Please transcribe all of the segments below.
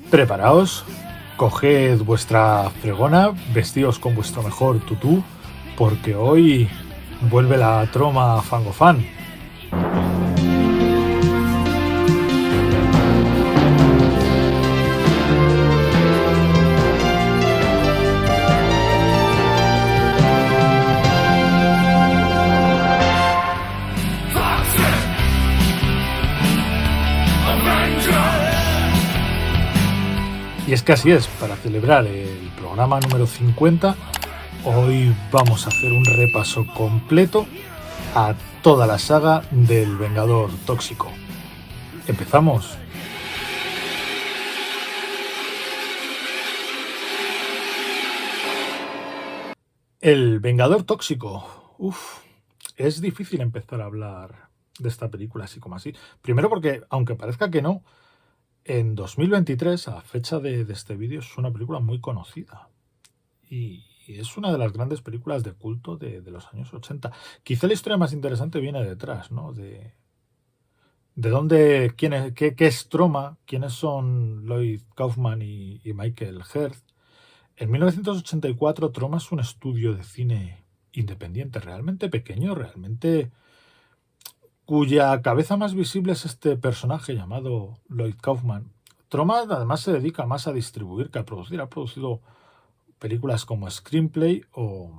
Preparaos, coged vuestra fregona, vestíos con vuestro mejor tutú, porque hoy vuelve la troma Fangofan. Y es que así es, para celebrar el programa número 50, hoy vamos a hacer un repaso completo a toda la saga del Vengador Tóxico. ¡Empezamos! El Vengador Tóxico. Es difícil empezar a hablar de esta película así como así. Primero porque, aunque parezca que no, en 2023, a fecha de este vídeo, es una película muy conocida. Y es una de las grandes películas de culto de los años 80. Quizá la historia más interesante viene detrás, ¿no? De dónde, qué es Troma, quiénes son Lloyd Kaufman y Michael Herz. En 1984, Troma es un estudio de cine independiente, realmente pequeño, realmente cuya cabeza más visible es este personaje llamado Lloyd Kaufman. Troma además se dedica más a distribuir que a producir. Ha producido películas como Screenplay o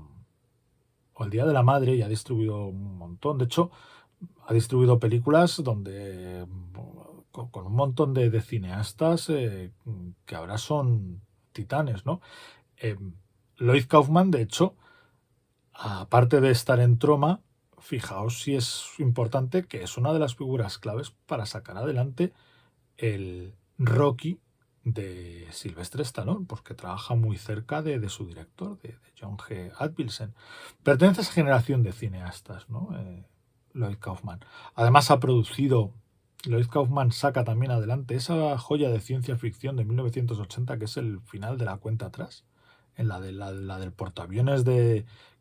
El Día de la Madre y ha distribuido un montón. De hecho, ha distribuido películas donde con un montón de cineastas que ahora son titanes, ¿no? Lloyd Kaufman, de hecho, aparte de estar en Troma, fijaos si es importante que es una de las figuras claves para sacar adelante el Rocky de Sylvester Stallone, porque trabaja muy cerca de su director, de John G. Avildsen. Pertenece a esa generación de cineastas, ¿no? Lloyd Kaufman. Además ha producido, Lloyd Kaufman saca también adelante esa joya de ciencia ficción de 1980 que es El final de la cuenta atrás, en la del portaaviones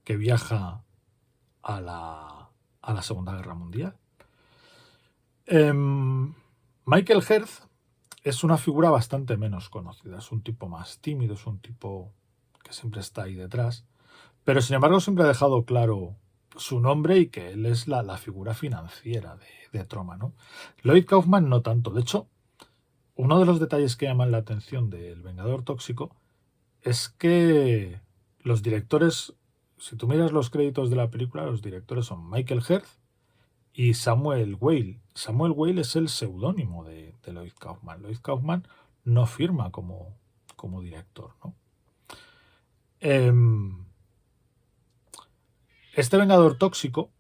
que viaja a la Segunda Guerra Mundial. Michael Herz es una figura bastante menos conocida, es un tipo más tímido, es un tipo que siempre está ahí detrás, pero sin embargo siempre ha dejado claro su nombre y que él es la figura financiera de Troma, ¿no? Lloyd Kaufman no tanto. De hecho, uno de los detalles que llaman la atención del Vengador Tóxico es que los directores, si tú miras los créditos de la película, los directores son Michael Herz y Samuel Whale. Samuel Whale es el seudónimo de Lloyd Kaufman. Lloyd Kaufman no firma como director, ¿no? Este Vengador Tóxico,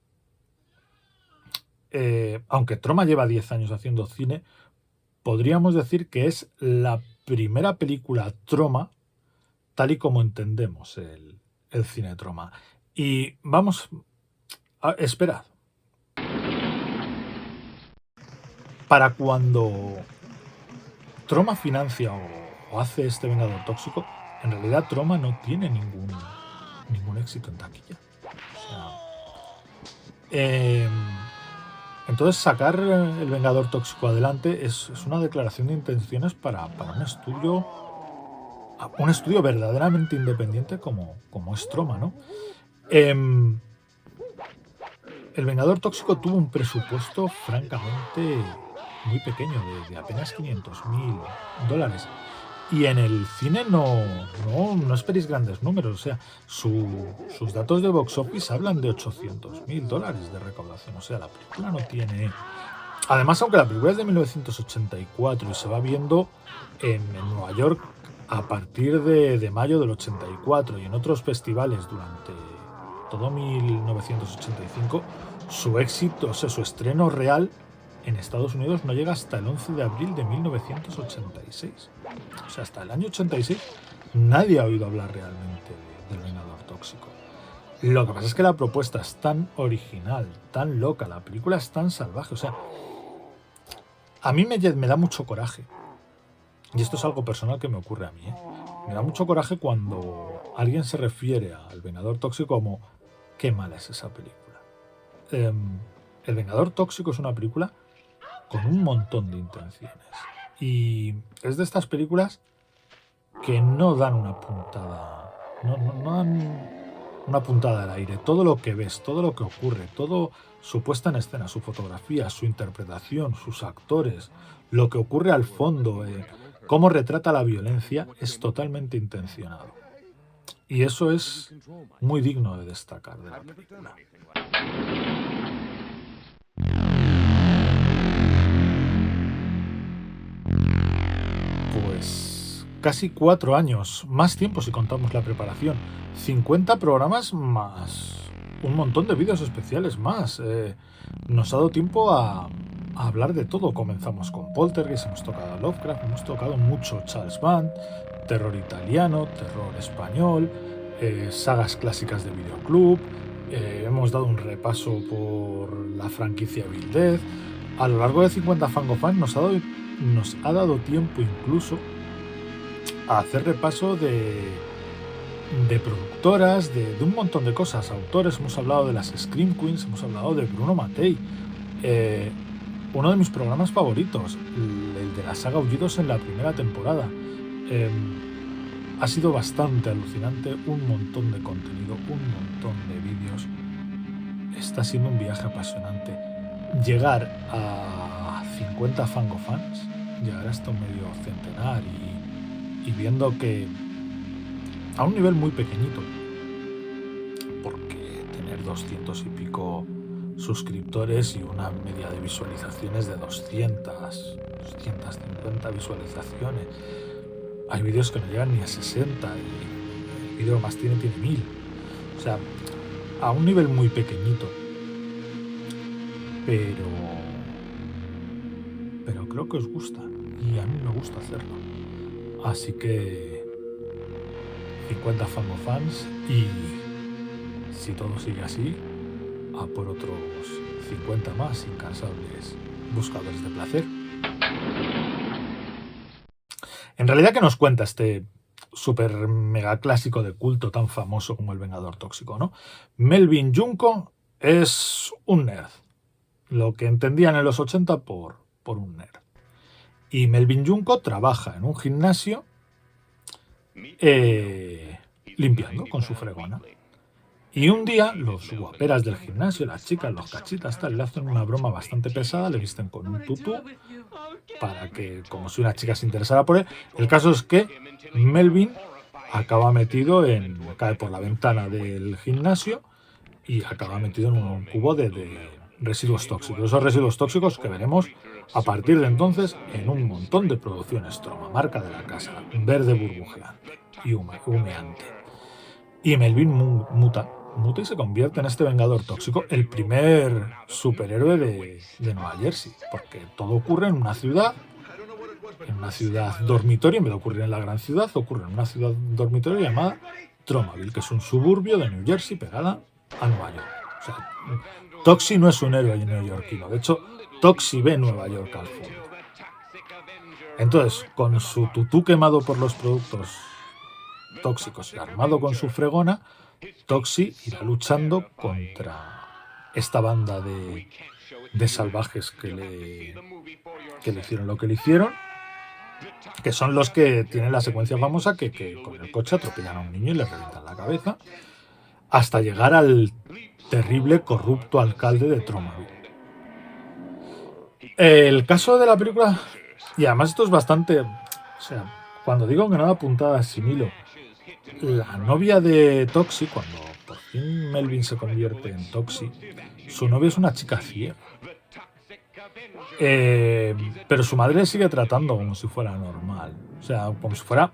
aunque Troma lleva 10 años haciendo cine, podríamos decir que es la primera película Troma tal y como entendemos el cine Troma. Y vamos, esperad. Para cuando Troma financia o hace este Vengador Tóxico, en realidad Troma no tiene ningún éxito en taquilla. O sea, entonces sacar el Vengador Tóxico adelante es una declaración de intenciones para un estudio verdaderamente independiente como es Troma, ¿no? El Vengador Tóxico tuvo un presupuesto francamente muy pequeño, de apenas $500.000. Y en el cine no esperéis grandes números. O sea, sus datos de box office hablan de $800.000 de recaudación. O sea, la película no tiene... Además, aunque la película es de 1984 y se va viendo en Nueva York a partir de mayo del 84 y en otros festivales durante todo 1985, su éxito, o sea, su estreno real en Estados Unidos no llega hasta el 11 de abril de 1986. O sea, hasta el año 86 nadie ha oído hablar realmente del Vengador Tóxico. Lo que pasa es que la propuesta es tan original, tan loca, la película es tan salvaje. O sea, a mí me da mucho coraje. Y esto es algo personal que me ocurre a mí, ¿eh? Me da mucho coraje cuando alguien se refiere al Vengador Tóxico como qué mala es esa película. El Vengador Tóxico es una película con un montón de intenciones. Y es de estas películas que no dan una puntada, no dan una puntada al aire. Todo lo que ves, todo lo que ocurre, todo su puesta en escena, su fotografía, su interpretación, sus actores, lo que ocurre al fondo, cómo retrata la violencia, es totalmente intencionado. Y eso es muy digno de destacar de la película. Pues casi 4 años, más tiempo si contamos la preparación, 50 programas más un montón de vídeos especiales más. Nos ha dado tiempo a hablar de todo. Comenzamos con Poltergeist, hemos tocado Lovecraft, hemos tocado mucho Charles Band, terror italiano, terror español, sagas clásicas de videoclub, hemos dado un repaso por la franquicia Evil Dead. A lo largo de 50 Fangofans nos ha dado tiempo incluso a hacer repaso de productoras, de un montón de cosas, autores. Hemos hablado de las Scream Queens, hemos hablado de Bruno Mattei, uno de mis programas favoritos, el de la saga Aullidos en la primera temporada. Ha sido bastante alucinante, un montón de contenido, un montón de vídeos. Está siendo un viaje apasionante. Llegar a 50 Fangofans, llegar hasta un medio centenar y viendo que a un nivel muy pequeñito, porque tener 200 y pico suscriptores y una media de visualizaciones de 250 visualizaciones, hay vídeos que no llegan ni a 60 y el vídeo más tiene 1000. O sea, a un nivel muy pequeñito, pero creo que os gusta y a mí me gusta hacerlo. Así que 50 Fangofans y si todo sigue así, a por otros 50 más incansables buscadores de placer. En realidad, ¿qué nos cuenta este super mega clásico de culto tan famoso como El Vengador Tóxico, ¿no? Melvin Junko es un nerd, lo que entendían en los 80 por un nerd. Y Melvin Junko trabaja en un gimnasio limpiando con su fregona. Y un día los guaperas del gimnasio, las chicas, los cachitas, tal, le hacen una broma bastante pesada, le visten con un tutú para que, como si una chica se interesara por él. El caso es que Melvin acaba cae por la ventana del gimnasio y acaba metido en un cubo de residuos tóxicos. Esos residuos tóxicos que veremos a partir de entonces en un montón de producciones Troma, marca de la casa, verde burbujeante y humeante. Y Melvin muta y se convierte en este Vengador Tóxico, el primer superhéroe de Nueva Jersey, porque todo ocurre en una ciudad dormitorio. En vez de ocurrir en la gran ciudad, ocurre en una ciudad dormitorio llamada Tromaville, que es un suburbio de New Jersey pegada a Nueva York. O sea, Toxie no es un héroe neoyorquino, de hecho Toxie ve Nueva York al fondo. Entonces, con su tutú quemado por los productos tóxicos y armado con su fregona, Toxie irá luchando contra esta banda de salvajes que le hicieron lo que le hicieron, que son los que tienen la secuencia famosa que con el coche atropellan a un niño y le revientan la cabeza, hasta llegar al terrible, corrupto alcalde de Tromaville. El caso de la película, y además esto es bastante, o sea, cuando digo que no da puntada sin hilo, la novia de Toxie, cuando por fin Melvin se convierte en Toxie, su novia es una chica ciega. Pero su madre le sigue tratando como si fuera normal. O sea, como si fuera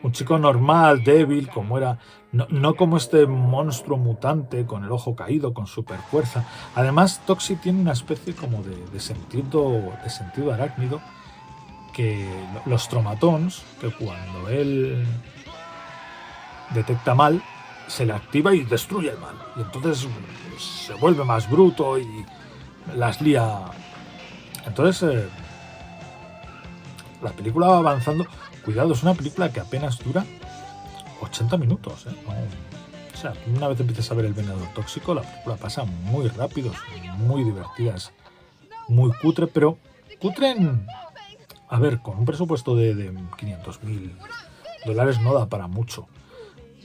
un chico normal, débil, como era. No como este monstruo mutante con el ojo caído, con super fuerza. Además, Toxie tiene una especie como de sentido arácnido, que los tromatons, que cuando él detecta mal, se le activa y destruye el mal. Y entonces se vuelve más bruto y las lía. Entonces, la película va avanzando. Cuidado, es una película que apenas dura 80 minutos. O sea, una vez empiezas a ver El Vengador Tóxico, la película pasa muy rápido, muy divertida, es muy cutre, pero cutre a ver, con un presupuesto de $500.000 no da para mucho.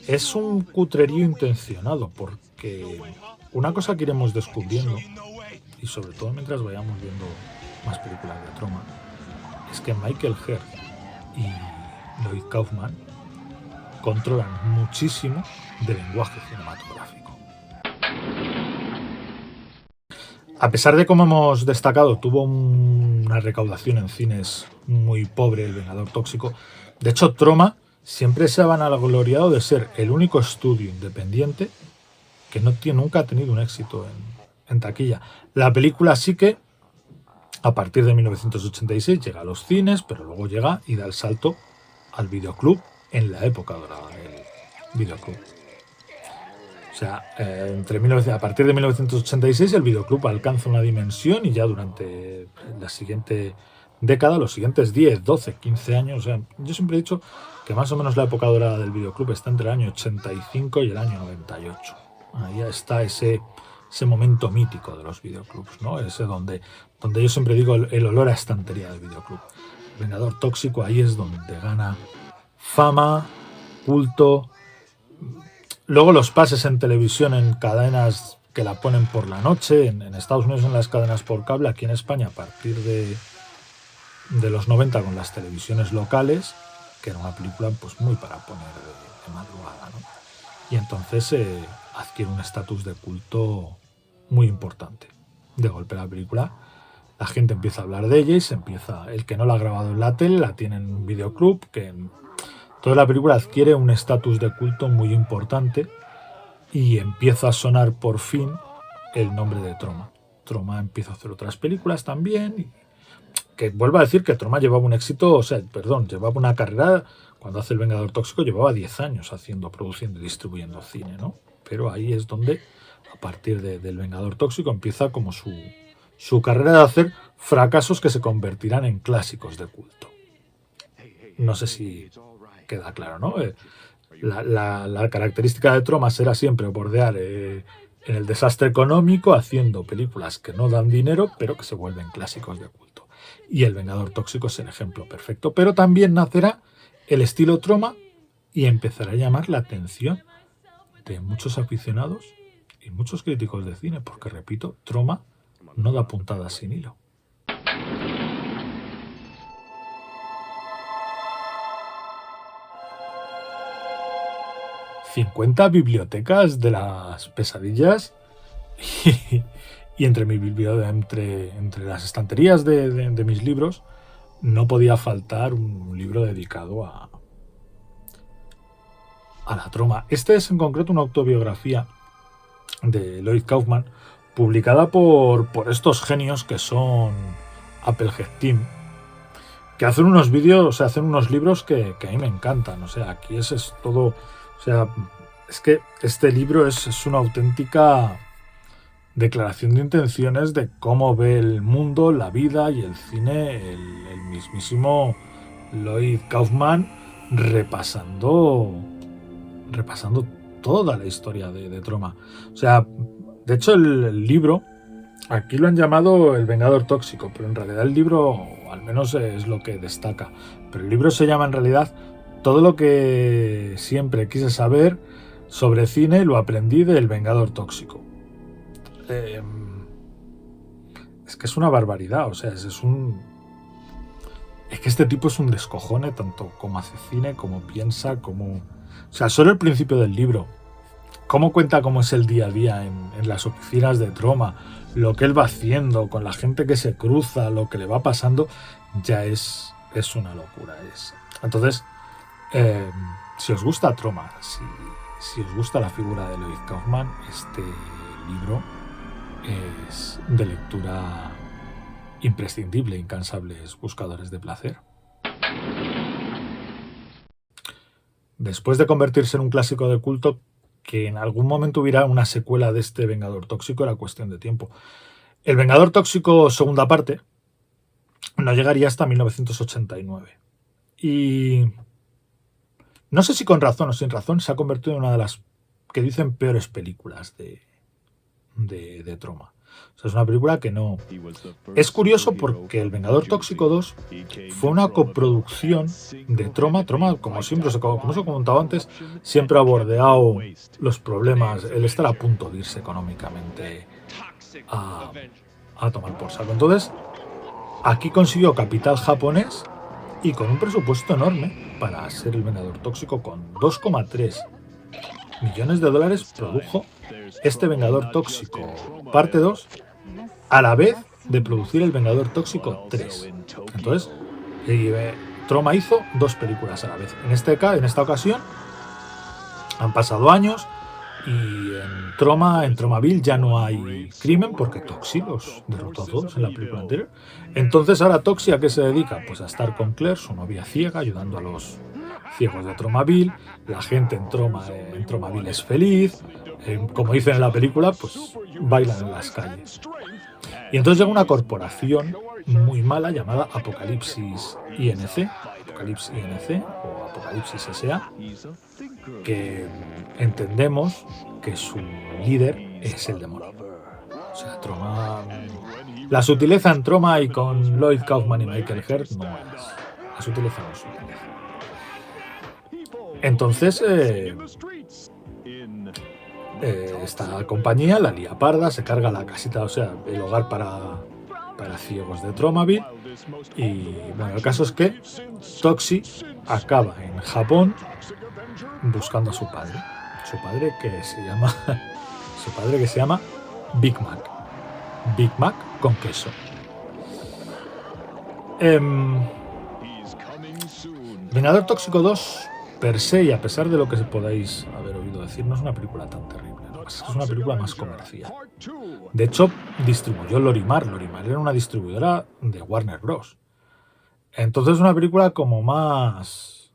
Es un cutrerío intencionado, porque una cosa que iremos descubriendo, y sobre todo mientras vayamos viendo más películas de Troma, es que Michael Herr y Lloyd Kaufman controlan muchísimo del lenguaje cinematográfico. A pesar de, como hemos destacado, tuvo una recaudación en cines muy pobre, El Vengador Tóxico, de hecho Troma siempre se ha vanagloriado de ser el único estudio independiente que nunca ha tenido un éxito en taquilla. La película sí que, a partir de 1986, llega a los cines, pero luego llega y da el salto al videoclub en la época dorada del videoclub. O sea, a partir de 1986 el videoclub alcanza una dimensión y ya durante la siguiente década, los siguientes 10, 12, 15 años, o sea, yo siempre he dicho que más o menos la época dorada del videoclub está entre el año 85 y el año 98. Ahí está ese momento mítico de los videoclubs, ¿no? Ese donde yo siempre digo el olor a estantería del videoclub. El Vengador Tóxico, ahí es donde gana fama, culto. Luego los pases en televisión en cadenas que la ponen por la noche, en Estados Unidos en las cadenas por cable, aquí en España a partir de los 90 con las televisiones locales, que era una película pues muy para poner de madrugada, ¿no? Y entonces adquiere un estatus de culto muy importante. De golpe la película, la gente empieza a hablar de ella y el que no la ha grabado en la tele la tiene en un videoclub, que toda la película adquiere un estatus de culto muy importante y empieza a sonar por fin el nombre de Troma. Troma empieza a hacer otras películas también, que vuelvo a decir que Troma llevaba un éxito, llevaba una carrera, cuando hace El Vengador Tóxico llevaba 10 años produciendo y distribuyendo cine, ¿no? Pero ahí es donde, a partir del Vengador Tóxico, empieza como su carrera de hacer fracasos que se convertirán en clásicos de culto. No sé si queda claro, ¿no? La característica de Troma será siempre bordear en el desastre económico, haciendo películas que no dan dinero, pero que se vuelven clásicos de culto. Y El Vengador Tóxico es el ejemplo perfecto. Pero también nacerá el estilo Troma y empezará a llamar la atención de muchos aficionados y muchos críticos de cine, porque, repito, Troma no da puntadas sin hilo. ...50 bibliotecas de las pesadillas y entre las estanterías de mis libros no podía faltar un libro dedicado a la Troma. Este es en concreto una autobiografía de Lloyd Kaufman, publicada por estos genios que son Applehead Team, que hacen unos libros que a mí me encantan. O sea, aquí es todo. O sea, es que este libro es una auténtica declaración de intenciones de cómo ve el mundo, la vida y el cine el mismísimo Lloyd Kaufman, repasando toda la historia de Troma. O sea, de hecho el libro, aquí lo han llamado El Vengador Tóxico, pero en realidad el libro, al menos es lo que destaca, pero el libro se llama en realidad Todo lo que siempre quise saber sobre cine lo aprendí del Vengador Tóxico. Es que es una barbaridad, o sea, es que este tipo es un descojone, tanto como hace cine, como piensa, como... O sea, solo el principio del libro, cómo cuenta cómo es el día a día en las oficinas de Troma, lo que él va haciendo, con la gente que se cruza, lo que le va pasando, ya es una locura. Entonces, si os gusta Troma, si os gusta la figura de Lloyd Kaufman, este libro es de lectura imprescindible, incansables buscadores de placer. Después de convertirse en un clásico de culto, que en algún momento hubiera una secuela de este Vengador Tóxico era cuestión de tiempo. El Vengador Tóxico segunda parte no llegaría hasta 1989. Y no sé si con razón o sin razón se ha convertido en una de las que dicen peores películas de Troma. O sea, es una película que no... Es curioso porque El Vengador Tóxico 2 fue una coproducción de Troma. Troma, como siempre, como os he comentado antes, siempre ha bordeado los problemas, el estar a punto de irse económicamente a tomar por saco. Entonces, aquí consiguió capital japonés y con un presupuesto enorme para ser El Vengador Tóxico, con 2,3 millones de dólares produjo este Vengador Tóxico parte 2 a la vez de producir El Vengador Tóxico 3. Entonces, Troma hizo 2 películas a la vez. En esta ocasión han pasado años y en Tromaville ya no hay crimen porque Toxi los derrotó a todos en la película anterior. Entonces ahora Toxi, ¿a qué se dedica? Pues a estar con Claire, su novia ciega, ayudando a los ciegos de Tromaville. La gente en Tromaville es feliz. Como dicen en la película, pues bailan en las calles. Y entonces llega una corporación muy mala llamada Apocalipsis INC o Apocalipsis S.A., que entendemos que su líder es el demonio. O sea, Troma... La sutileza en Troma y con Lloyd Kaufman y Michael Hurd no es. La sutileza no es sutileza. Entonces, esta compañía, la lía parda, se carga la casita, o sea, el hogar para ciegos de Tromaville. Y bueno, el caso es que Toxi acaba en Japón buscando a su padre que se llama Big Mac con queso. Vengador Tóxico 2 per se, y a pesar de lo que podáis haber oído decir, no es una película tan terrible, ¿no? Es una película más comercial. De hecho, distribuyó Lorimar. Lorimar era una distribuidora de Warner Bros. Entonces es una película como más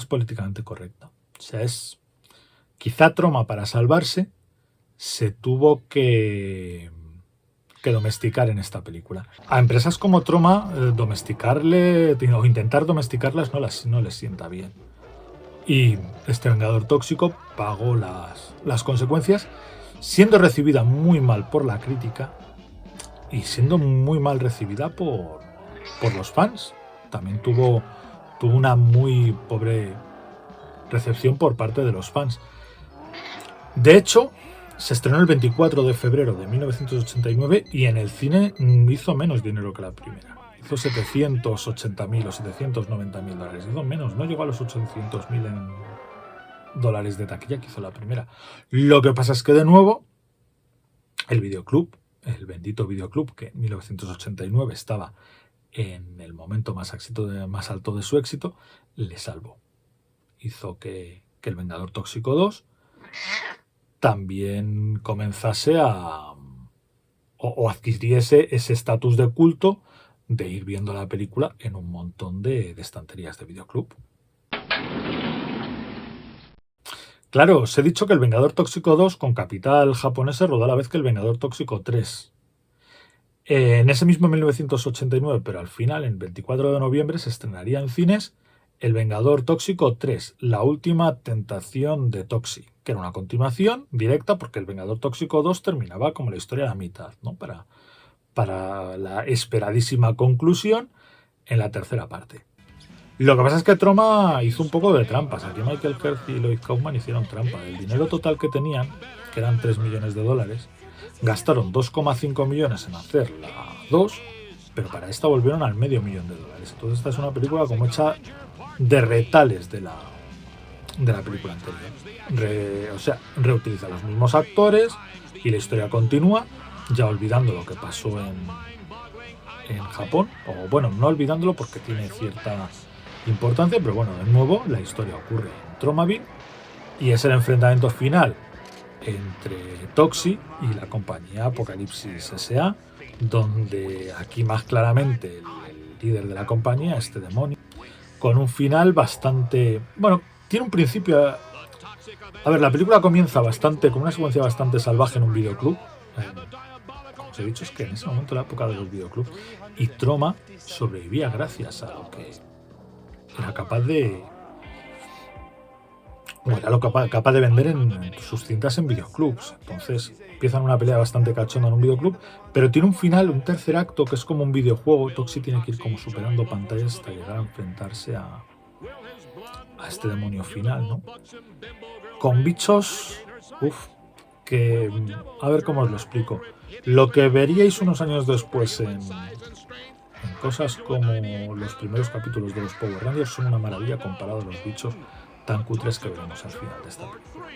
políticamente correcta. O sea, es quizá Troma, para salvarse, se tuvo que domesticar en esta película. A empresas como Troma, domesticarle o intentar domesticarlas no les sienta bien. Y este Vengador Tóxico pagó las consecuencias, siendo recibida muy mal por la crítica y siendo muy mal recibida por los fans. También tuvo una muy pobre recepción por parte de los fans. De hecho, se estrenó el 24 de febrero de 1989 y en el cine hizo menos dinero que la primera. Hizo 780.000 o 790.000 dólares. Hizo menos, no llegó a los 800.000 en dólares de taquilla que hizo la primera. Lo que pasa es que, de nuevo, el videoclub, el bendito videoclub, que en 1989 estaba en el momento más alto de su éxito, le salvó. Hizo que el Vengador Tóxico 2 también comenzase o adquiriese ese estatus de culto de ir viendo la película en un montón de estanterías de videoclub. Claro, os he dicho que el Vengador Tóxico 2 con capital japonés se rodó a la vez que el Vengador Tóxico 3. En ese mismo 1989, pero al final, el 24 de noviembre, se estrenaría en cines El Vengador Tóxico 3, la última tentación de Toxi, que era una continuación directa porque El Vengador Tóxico 2 terminaba como la historia a la mitad, ¿no? Para la esperadísima conclusión en la tercera parte. Lo que pasa es que Troma hizo un poco de trampas. Aquí Michael Hurd y Lloyd Kaufman hicieron trampa. El dinero total que tenían, que eran 3 millones de dólares, gastaron 2,5 millones en hacer la 2, pero para esta volvieron al $500,000. Entonces esta es una película como hecha de retales de la película anterior. O sea, reutiliza los mismos actores y la historia continúa, ya olvidando lo que pasó en Japón, o bueno, no olvidándolo porque tiene cierta importancia, pero bueno, de nuevo la historia ocurre en Tromaville y es el enfrentamiento final entre Toxi y la compañía Apocalipsis S.A., donde aquí más claramente el líder de la compañía, este demonio, con un final bastante... Bueno, tiene un principio... A ver, la película comienza con una secuencia bastante salvaje en un videoclub. Como os he dicho, es que en ese momento la época de los videoclubs, y Troma sobrevivía gracias a lo que era capaz de bueno, era lo capaz de vender en sus cintas en videoclubs. Entonces empiezan una pelea bastante cachonda en un videoclub, pero tiene un final, un tercer acto que es como un videojuego. Toxie tiene que ir como superando pantallas hasta llegar a enfrentarse a este demonio final, ¿no? Con bichos, que a ver cómo os lo explico. Lo que veríais unos años después en cosas como los primeros capítulos de los Power Rangers son una maravilla comparado a los bichos tan cutres que veremos al final de esta película.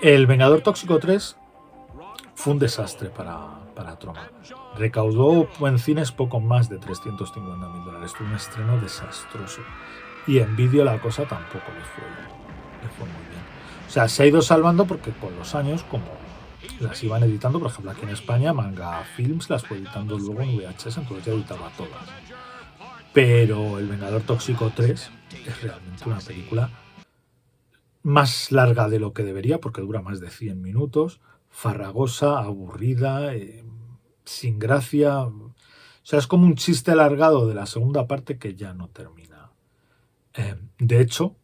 El Vengador Tóxico 3 fue un desastre para Troma. Recaudó en cines poco más de $350.000. Fue un estreno desastroso. Y en vídeo la cosa tampoco le fue muy bien. O sea, se ha ido salvando porque con los años, como las iban editando, por ejemplo, aquí en España, Manga Films las fue editando luego en VHS, entonces ya editaba todas. Pero El Vengador Tóxico 3 es realmente una película más larga de lo que debería, porque dura más de 100 minutos, farragosa, aburrida, sin gracia. O sea, es como un chiste alargado de la segunda parte que ya no termina. De hecho,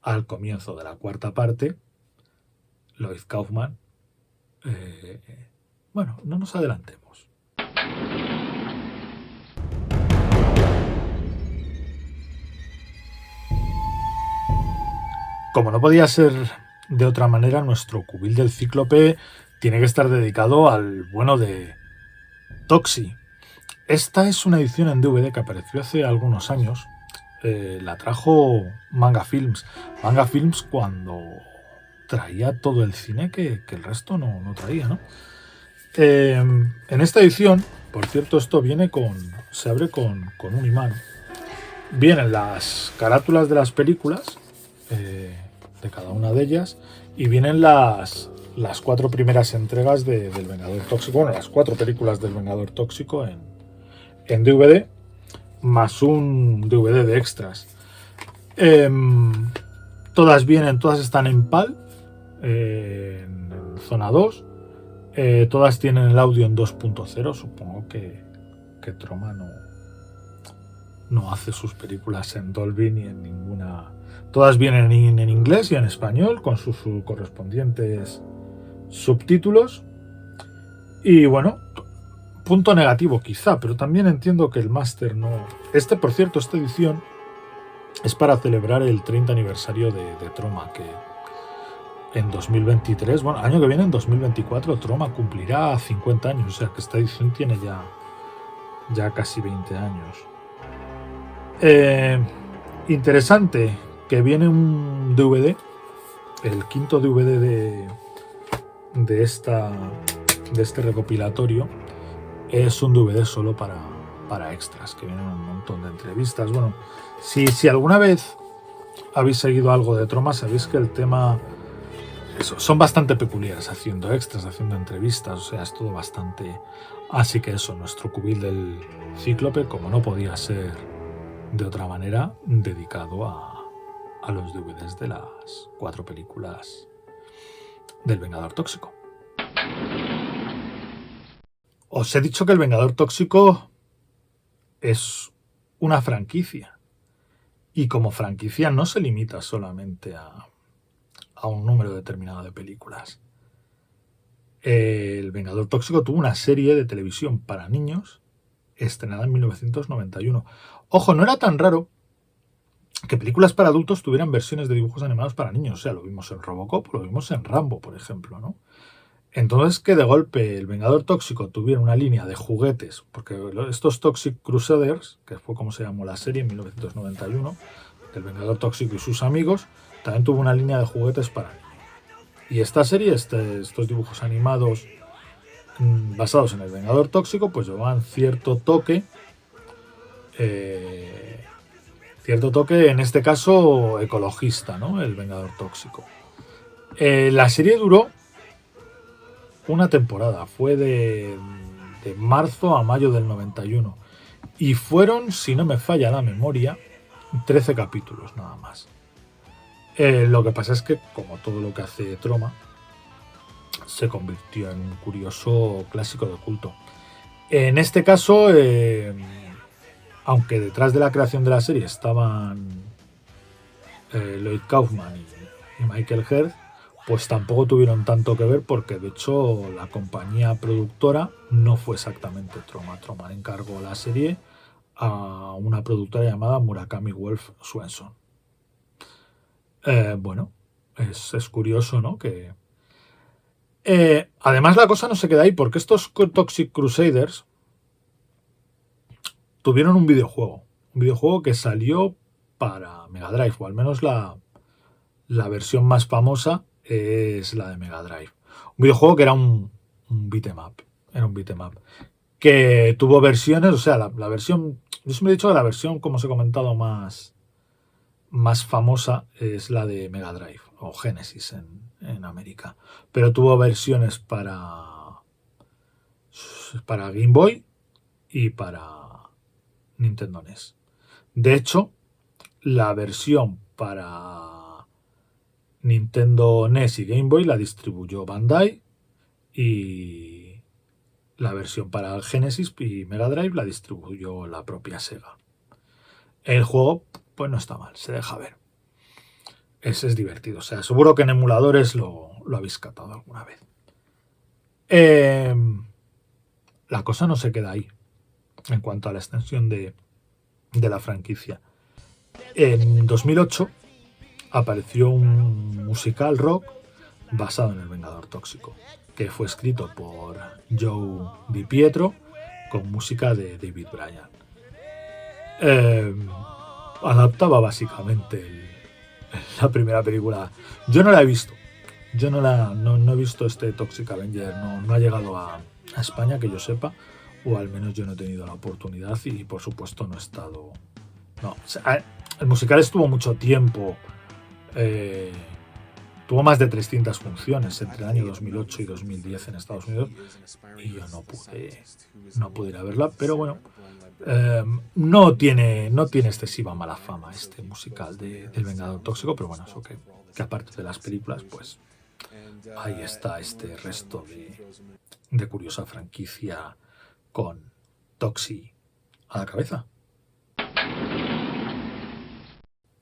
al comienzo de la cuarta parte, Lloyd Kaufman... bueno, no nos adelantemos. Como no podía ser de otra manera, nuestro cubil del Cíclope tiene que estar dedicado al bueno de Toxie. Esta es una edición en DVD que apareció hace algunos años. La trajo Manga Films. Manga Films cuando traía todo el cine que el resto no traía, ¿no? En esta edición, por cierto, esto viene se abre con un imán. Vienen las carátulas de las películas, de cada una de ellas, y vienen las 4 primeras entregas del Vengador Tóxico, bueno, las 4 películas del Vengador Tóxico en DVD, más un DVD de extras. Todas están en PAL, en zona 2. Todas tienen el audio en 2.0. Supongo que Troma no hace sus películas en Dolby ni en ninguna. Todas vienen en inglés y en español con sus correspondientes subtítulos. Y bueno, punto negativo quizá, pero también entiendo que el máster no... Por cierto, esta edición es para celebrar el 30 aniversario de Troma, que en 2023, bueno, año que viene, en 2024, Troma cumplirá 50 años, o sea que esta edición tiene ya casi 20 años. Interesante que viene un DVD, el quinto DVD de este recopilatorio, es un DVD solo para extras, que vienen un montón de entrevistas. Bueno, si alguna vez habéis seguido algo de Troma, sabéis que el tema... son bastante peculiares, haciendo extras, haciendo entrevistas, o sea, es todo bastante... Así que eso, nuestro cubil del Cíclope, como no podía ser de otra manera, dedicado a los DVDs de las 4 películas del Vengador Tóxico. Os he dicho que el Vengador Tóxico es una franquicia, y como franquicia no se limita solamente a un número determinado de películas. El Vengador Tóxico tuvo una serie de televisión para niños estrenada en 1991. Ojo, no era tan raro que películas para adultos tuvieran versiones de dibujos animados para niños. O sea, lo vimos en Robocop, lo vimos en Rambo, por ejemplo, ¿no? Entonces, que de golpe el Vengador Tóxico tuviera una línea de juguetes, porque estos Toxic Crusaders, que fue como se llamó la serie en 1991, el Vengador Tóxico y sus amigos, también tuvo una línea de juguetes para niños. Y esta serie, estos dibujos animados basados en el Vengador Tóxico, pues llevaban cierto toque, en este caso ecologista, ¿no? El Vengador Tóxico. La serie duró una temporada, fue de marzo a mayo del 91, y fueron, si no me falla la memoria, 13 capítulos nada más. Lo que pasa es que, como todo lo que hace Troma, se convirtió en un curioso clásico de culto. En este caso, aunque detrás de la creación de la serie estaban Lloyd Kaufman y Michael Herz, pues tampoco tuvieron tanto que ver, porque de hecho la compañía productora no fue exactamente Troma. Troma encargó la serie a una productora llamada Murakami Wolf Swenson. Bueno, es curioso, ¿no? Que además la cosa no se queda ahí, porque estos Toxic Crusaders tuvieron un videojuego que salió para Mega Drive, o al menos la versión más famosa es la de Mega Drive. Un videojuego que era un beat'em up, que tuvo versiones, o sea, la versión, yo siempre he dicho que la versión, como os he comentado, más famosa es la de Mega Drive o Genesis en América, pero tuvo versiones para Game Boy y para Nintendo NES. De hecho, la versión para Nintendo NES y Game Boy la distribuyó Bandai, y la versión para el Genesis y Mega Drive la distribuyó la propia Sega. El juego, pues no está mal, se deja ver. Es divertido, o sea, seguro que en emuladores lo habéis catado alguna vez. La cosa no se queda ahí en cuanto a la extensión de la franquicia. En 2008 apareció un musical rock basado en El Vengador Tóxico, que fue escrito por Joe DiPietro con música de David Bryan. Adaptaba básicamente la primera película. Yo no la he visto. Yo no he visto este Toxic Avenger. No ha llegado a España, que yo sepa, o al menos yo no he tenido la oportunidad, y por supuesto no he estado. No, o sea, el musical estuvo mucho tiempo. Tuvo más de 300 funciones entre el año 2008 y 2010 en Estados Unidos, y yo no pude ir a verla, pero bueno, no tiene excesiva mala fama este musical del Vengador Tóxico, pero bueno, eso que aparte de las películas, pues ahí está este resto de curiosa franquicia con Toxi a la cabeza.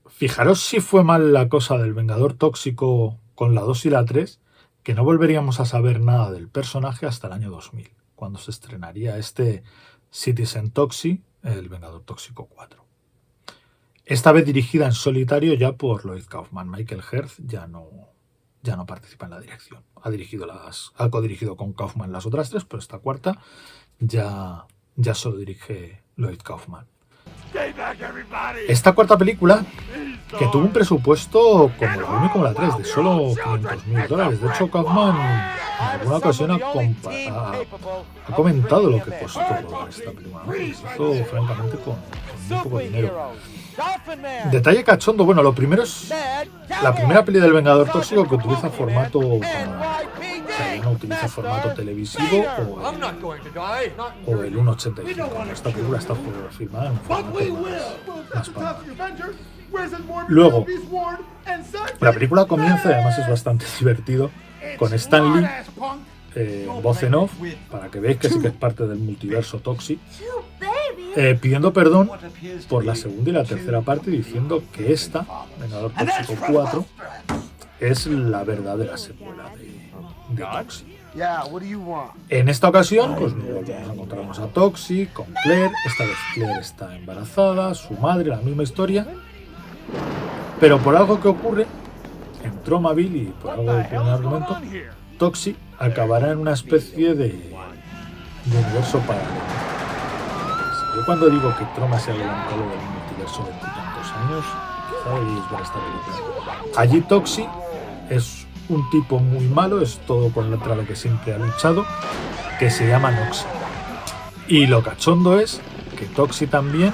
Fijaros si fue mal la cosa del Vengador Tóxico con la 2 y la 3, que no volveríamos a saber nada del personaje hasta el año 2000, cuando se estrenaría este Citizen Toxi, el Vengador Tóxico 4. Esta vez dirigida en solitario ya por Lloyd Kaufman. Michael Herz ya no participa en la dirección. Ha codirigido con Kaufman las otras tres, pero esta cuarta ya solo dirige Lloyd Kaufman. Esta cuarta película, que tuvo un presupuesto como la 1 y como la 3 de solo $500,000. De hecho, Kaufman en alguna ocasión ha comentado lo que costó esta película, ¿no? Se hizo francamente con muy poco dinero. Detalle cachondo, bueno, lo primero es la primera peli del Vengador Tóxico que utiliza formato, o sea, no utiliza formato televisivo o el 1.85. Esta película está filmada en formato más para. Luego, la película comienza, y además es bastante divertido, con Stan Lee voz en off, para que veáis que sí que es parte del multiverso Toxic, pidiendo perdón por la segunda y la tercera parte, diciendo que esta, Vengador Tóxico 4, es la verdadera secuela de Toxic. En esta ocasión, pues nos encontramos a Toxic con Claire. Esta vez Claire está embarazada, su madre, la misma historia, pero por algo que ocurre en Tromaville y por algo que ocurre en el argumento, Toxic acabará en una especie de universo paralelo. Yo cuando digo que Troma se ha adelantado del multiverso de tantos años, quizá deberíais ver esta película. Allí Toxic es un tipo muy malo, es todo contra lo que siempre ha luchado, que se llama Noxy. Y lo cachondo es que Toxic también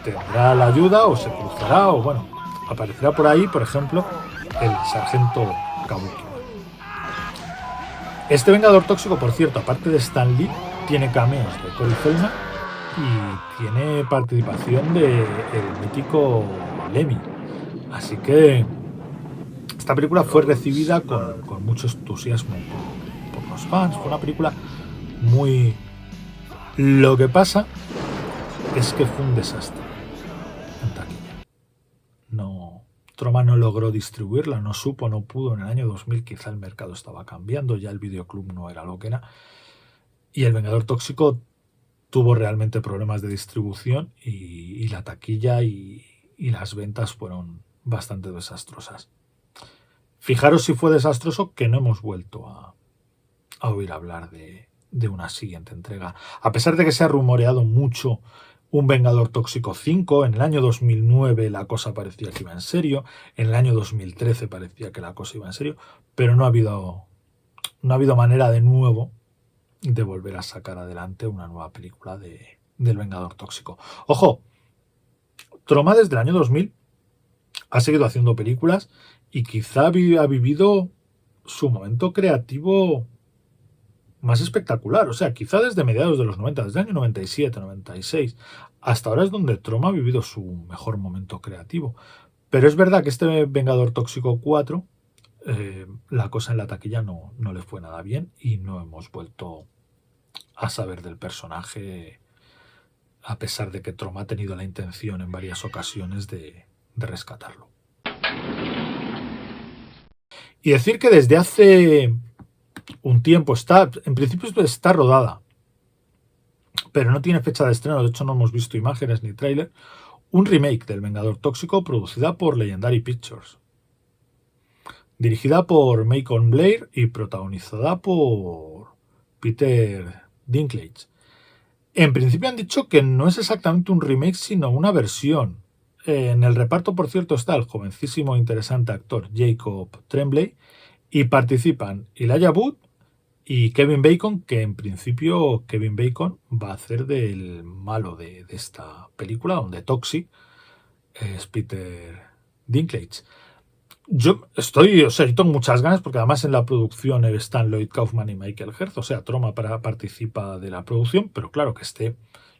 tendrá la ayuda, o se cruzará, o bueno, aparecerá por ahí, por ejemplo, el sargento Kabuki. Este Vengador Tóxico, por cierto, aparte de Stan Lee, tiene cameos de Corey Feldman y tiene participación del mítico Lemmy. Así que esta película fue recibida con mucho entusiasmo por los fans. Fue una película muy... Lo que pasa es que fue un desastre en taquilla. No, Troma no logró distribuirla, no supo, no pudo. En el año 2000 quizá el mercado estaba cambiando, ya el videoclub no era lo que era. Y El Vengador Tóxico tuvo realmente problemas de distribución y la taquilla y las ventas fueron bastante desastrosas. Fijaros si fue desastroso que no hemos vuelto a oír hablar de una siguiente entrega. A pesar de que se ha rumoreado mucho un Vengador Tóxico 5, en el año 2009 la cosa parecía que iba en serio, en el año 2013 parecía que la cosa iba en serio, pero no ha habido manera de nuevo de volver a sacar adelante una nueva película del Vengador Tóxico. Ojo, Troma desde el año 2000 ha seguido haciendo películas y quizá ha vivido su momento creativo más espectacular. O sea, quizá desde mediados de los 90, desde el año 97, 96, hasta ahora es donde Troma ha vivido su mejor momento creativo. Pero es verdad que este Vengador Tóxico 4, la cosa en la taquilla no le fue nada bien y no hemos vuelto a saber del personaje, a pesar de que Troma ha tenido la intención en varias ocasiones de rescatarlo. Y decir que desde hace un tiempo en principio está rodada, pero no tiene fecha de estreno, de hecho no hemos visto imágenes ni tráiler, un remake del Vengador Tóxico producida por Legendary Pictures, dirigida por Macon Blair y protagonizada por Peter Dinklage. En principio han dicho que no es exactamente un remake, sino una versión. En el reparto, por cierto, está el jovencísimo e interesante actor Jacob Tremblay y participan Elijah Wood y Kevin Bacon, que en principio Kevin Bacon va a hacer del malo de esta película, donde Toxic es Peter Dinklage. Yo tengo muchas ganas porque además en la producción están Lloyd Kaufman y Michael Herz, o sea, Troma participa de la producción, pero claro que esté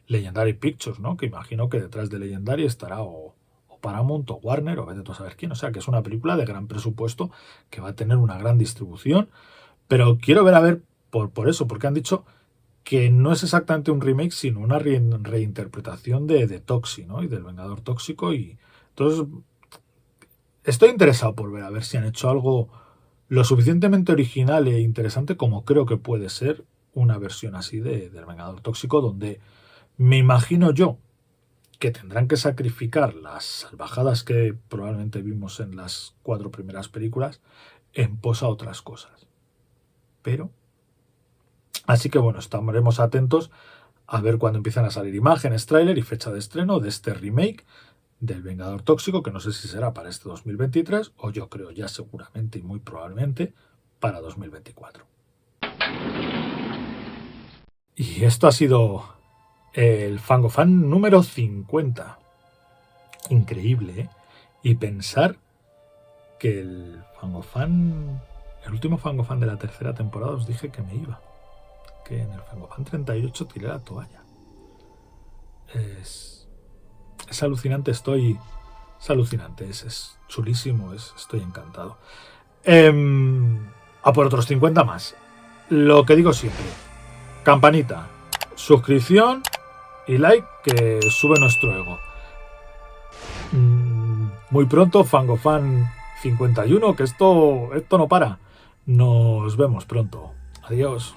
Legendary Pictures, ¿no? Que imagino que detrás de Legendary estará o Paramount o Warner o vete tú a saber quién, o sea, que es una película de gran presupuesto que va a tener una gran distribución, pero quiero ver por eso, porque han dicho que no es exactamente un remake, sino una reinterpretación de Toxi, ¿no? Y del Vengador Tóxico, y entonces estoy interesado por ver a ver si han hecho algo lo suficientemente original e interesante como creo que puede ser una versión así del Vengador Tóxico, donde me imagino yo que tendrán que sacrificar las salvajadas que probablemente vimos en las 4 primeras películas en pos a otras cosas. Pero, así que bueno, estaremos atentos a ver cuando empiezan a salir imágenes, tráiler y fecha de estreno de este remake del Vengador Tóxico, que no sé si será para este 2023 o yo creo ya seguramente y muy probablemente para 2024. Y esto ha sido el Fangofan número 50. Increíble, ¿eh? Y pensar que el último Fangofan de la tercera temporada os dije que me iba. Que en el Fangofan 38 tiré la toalla. Es alucinante, es alucinante, es chulísimo, estoy encantado. A por otros 50 más. Lo que digo siempre, campanita, suscripción y like, que sube nuestro ego. Muy pronto Fangofan 51, que esto no para. Nos vemos pronto. Adiós.